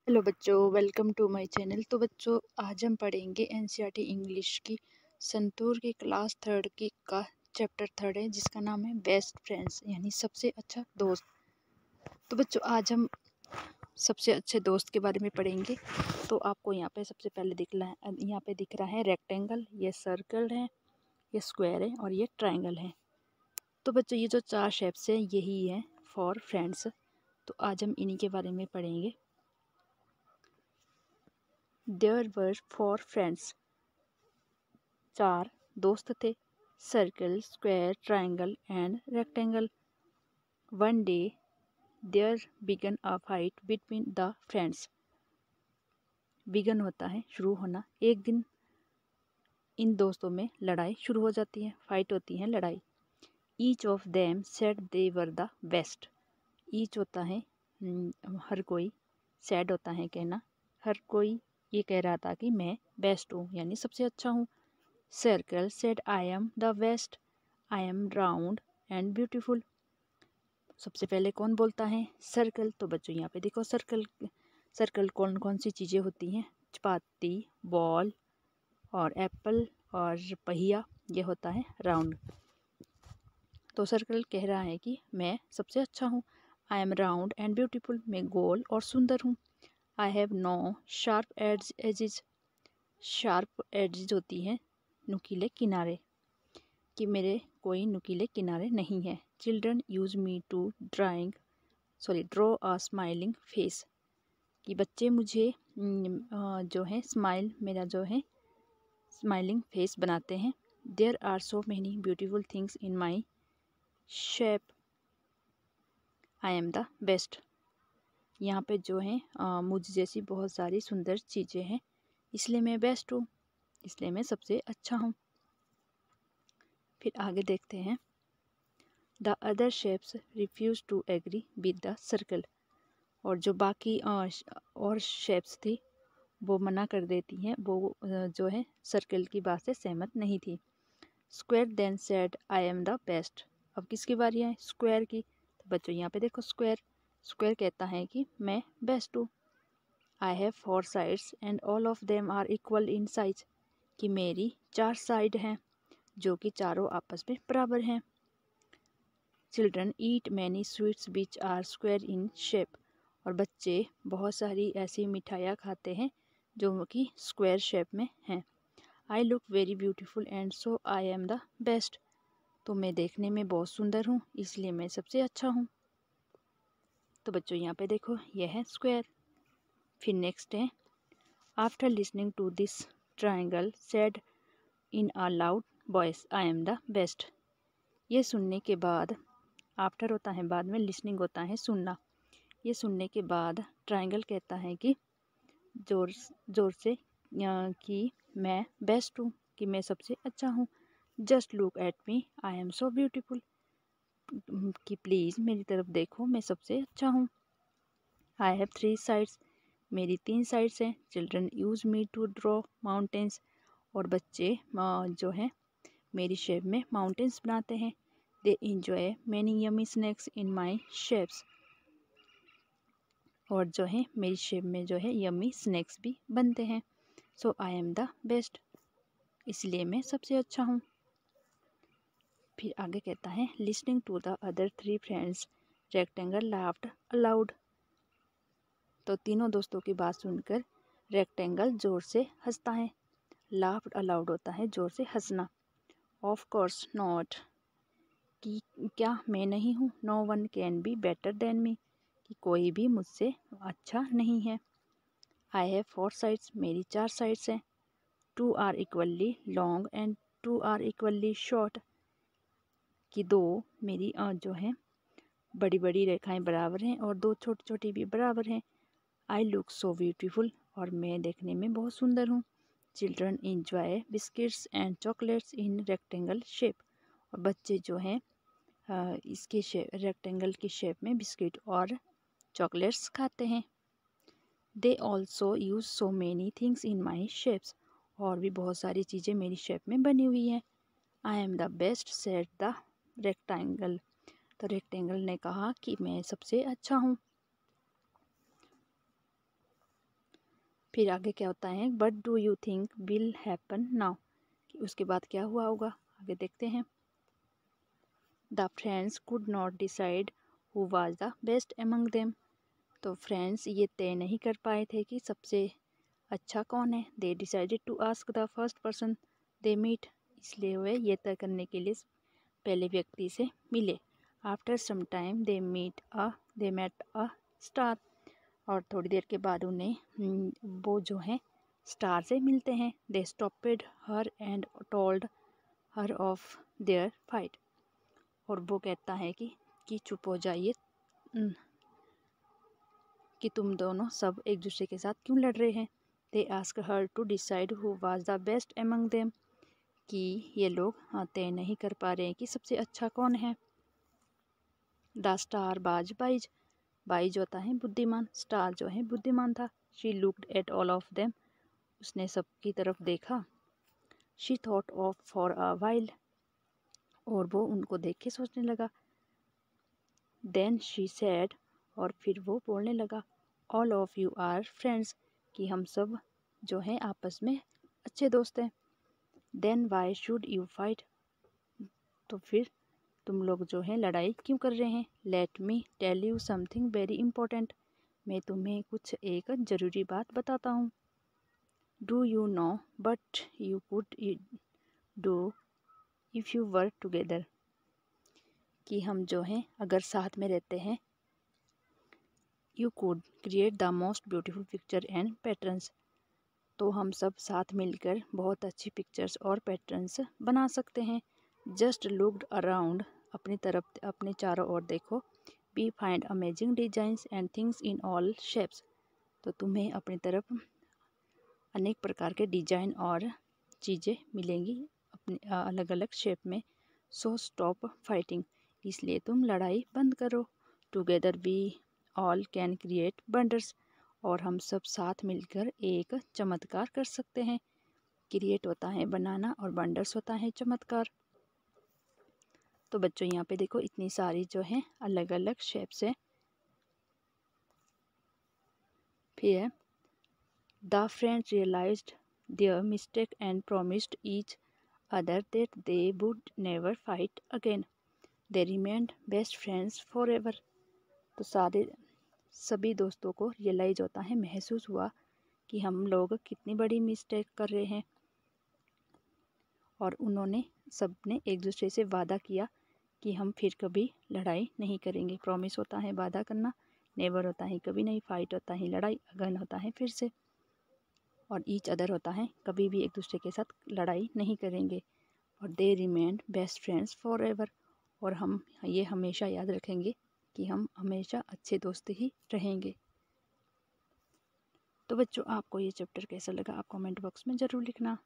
Hello बच्चों, welcome to my channel. तो बच्चों, आज हम पढ़ेंगे एनसीईआरटी इंग्लिश की संतूर की क्लास थर्ड की का चैप्टर थर्ड है, जिसका नाम है बेस्ट फ्रेंड्स, यानी सबसे अच्छा दोस्त। तो बच्चों, आज हम सबसे अच्छे दोस्त के बारे में पढ़ेंगे। तो आपको यहाँ पे सबसे पहले दिख रहा है रेक्टेंगल, ये सर्कल है, ये स्क्वायर है और ये ट्राइंगल है। तो बच्चों, ये जो चार शेप्स हैं यही है फॉर फ्रेंड्स। तो आज हम इन्हीं के बारे में पढ़ेंगे। There were four friends. चार दोस्त थे, circle, square, triangle and rectangle. One day there began a fight between the friends. Begin होता है शुरू होना। एक दिन इन दोस्तों में लड़ाई शुरू हो जाती है, फाइट होती है, लड़ाई। Each of them said they were the best. Each होता है हर कोई, said होता है कहना, हर कोई ये कह रहा था कि मैं बेस्ट हूँ, यानी सबसे अच्छा हूँ। Circle said I am the best. I am round and beautiful. सबसे पहले कौन बोलता है? सर्कल। तो बच्चों यहाँ पे देखो, सर्कल कौन कौन सी चीज़ें होती हैं? चपाती, बॉल और एप्पल और पहिया, ये होता है राउंड। तो सर्कल कह रहा है कि मैं सबसे अच्छा हूँ। I am round and beautiful, मैं गोल और सुंदर हूँ। I have no sharp edges. Sharp edges होती हैं नुकीले किनारे, कि मेरे कोई नुकीले किनारे नहीं है। Children use me to draw a smiling face, कि बच्चे मुझे जो है मेरा जो है स्माइलिंग फेस बनाते हैं। There are so many beautiful things in my shape, I am the best. यहाँ पे जो है मुझ जैसी बहुत सारी सुंदर चीज़ें हैं, इसलिए मैं बेस्ट हूँ, इसलिए मैं सबसे अच्छा हूँ। फिर आगे देखते हैं। The other shapes refuse to agree with the circle, और जो बाकी और शेप्स थी वो मना कर देती हैं, वो जो है सर्कल की बात से सहमत नहीं थी। Square then said I am the best. अब किसकी बारी है? स्क्वायर की। तो बच्चों यहाँ पे देखो, स्क्वायर कहता है कि मैं बेस्ट हूँ। I have 4 sides and all of them are equal in size, कि मेरी 4 साइड हैं जो कि चारों आपस में बराबर हैं। Children eat many sweets which are square in shape, और बच्चे बहुत सारी ऐसी मिठाइयाँ खाते हैं जो कि स्क्वायर शेप में हैं। I look very beautiful and so I am the best, तो मैं देखने में बहुत सुंदर हूँ, इसलिए मैं सबसे अच्छा हूँ। तो बच्चों यहाँ पे देखो, यह है स्क्वायर। फिर नेक्स्ट है, after listening to this triangle said in a loud voice I am the best. ये सुनने के बाद, आफ्टर होता है बाद में, लिसनिंग होता है सुनना। ये सुनने के बाद ट्राइंगल कहता है कि जोर जोर से कि मैं बेस्ट हूँ, कि मैं सबसे अच्छा हूँ। Just look at me, I am so beautiful, कि प्लीज़ मेरी तरफ देखो, मैं सबसे अच्छा हूँ। आई हैव 3 साइड्स, मेरी 3 साइड्स हैं। Children use me to draw mountains, और बच्चे जो हैं मेरी शेप में माउंटेन्स बनाते हैं। They enjoy many yummy snacks in my shapes, और जो है मेरी शेप में जो है यम्मी स्नैक्स भी बनते हैं। So I am the best, इसलिए मैं सबसे अच्छा हूँ। फिर आगे कहता है, listening to the other 3 friends rectangle laughed aloud. तो तीनों दोस्तों की बात सुनकर रेक्टेंगल जोर से हंसता है। लाफ्ड अलाउड होता है जोर से हंसना। ऑफ कोर्स नॉट, कि क्या मैं नहीं हूँ। No one can be better than me, कि कोई भी मुझसे अच्छा नहीं है। आई हैव 4 साइड्स, मेरी 4 साइड्स हैं। 2 are equally long and 2 are equally short, कि 2 मेरी जो है बड़ी बड़ी रेखाएं बराबर हैं और 2 छोटी छोटी भी बराबर हैं। आई लुक सो ब्यूटीफुल, और मैं देखने में बहुत सुंदर हूँ। Children enjoy biscuits and chocolates in rectangle shape, और बच्चे जो हैं इसके रेक्टेंगल की शेप में बिस्किट और चॉकलेट्स खाते हैं। They also use so many things in my shapes, और भी बहुत सारी चीज़ें मेरी शेप में बनी हुई हैं। आई am the best said the rectangle. तो रेक्टेंगल ने कहा कि मैं सबसे अच्छा हूँ। फिर आगे क्या होता है, but do you think will happen now, कि उसके बाद क्या हुआ होगा, आगे देखते हैं। The friends could not decide who was the best among them, तो फ्रेंड्स ये तय नहीं कर पाए थे कि सबसे अच्छा कौन है। They decided to ask the first person they meet, इसलिए वे ये तय करने के लिए पहले व्यक्ति से मिले। After some time they met a star, और थोड़ी देर के बाद उन्हें वो जो है स्टार से मिलते हैं। They stopped her and told her of their fight, और वो कहता है कि चुप हो जाइए, कि तुम दोनों सब एक दूसरे के साथ क्यों लड़ रहे हैं। They ask her to decide who was the best among them, कि ये लोग तय नहीं कर पा रहे हैं कि सबसे अच्छा कौन है। द स्टार बाज बाइज, बाइज होता है बुद्धिमान, स्टार जो है बुद्धिमान था। She looked at all of them, उसने सबकी तरफ देखा। She thought of for a while, और वो उनको देख के सोचने लगा। देन शी सेड, और फिर वो बोलने लगा, all of you are friends, कि हम सब जो हैं आपस में अच्छे दोस्त हैं। Then why should you fight, तो फिर तुम लोग जो हैं लड़ाई क्यों कर रहे हैं। Let me tell you something very important, मैं तुम्हें कुछ एक ज़रूरी बात बताता हूँ। Do you know but you could do if you work together, कि हम जो हैं अगर साथ में रहते हैं, you could create the most beautiful picture and patterns, तो हम सब साथ मिलकर बहुत अच्छी पिक्चर्स और पैटर्न्स बना सकते हैं। जस्ट लुक्ड अराउंड, अपनी तरफ अपने चारों ओर देखो। We find amazing designs and things in all shapes, तो तुम्हें अपनी तरफ अनेक प्रकार के डिजाइन और चीज़ें मिलेंगी अपने अलग अलग शेप में। सो स्टॉप फाइटिंग, इसलिए तुम लड़ाई बंद करो। Together we all can create wonders, और हम सब साथ मिलकर एक चमत्कार कर सकते हैं। क्रिएट होता है बनाना और वंडर्स होता है चमत्कार। तो बच्चों यहाँ पे देखो इतनी सारी जो है अलग अलग शेप्स है। फिर the friends realised their mistake and promised each other that they would never fight again, they remained best friends forever, तो सभी दोस्तों को रियलाइज होता है, महसूस हुआ कि हम लोग कितनी बड़ी मिस्टेक कर रहे हैं, और उन्होंने सबने एक दूसरे से वादा किया कि हम फिर कभी लड़ाई नहीं करेंगे। प्रॉमिस होता है वादा करना, नेवर होता है कभी नहीं, फाइट होता है लड़ाई, अगेन होता है फिर से, और ईच अदर होता है कभी भी एक दूसरे के साथ लड़ाई नहीं करेंगे। और they remained best friends forever, और हम ये हमेशा याद रखेंगे कि हम हमेशा अच्छे दोस्त ही रहेंगे। तो बच्चों आपको ये चैप्टर कैसा लगा आप कमेंट बॉक्स में ज़रूर लिखना।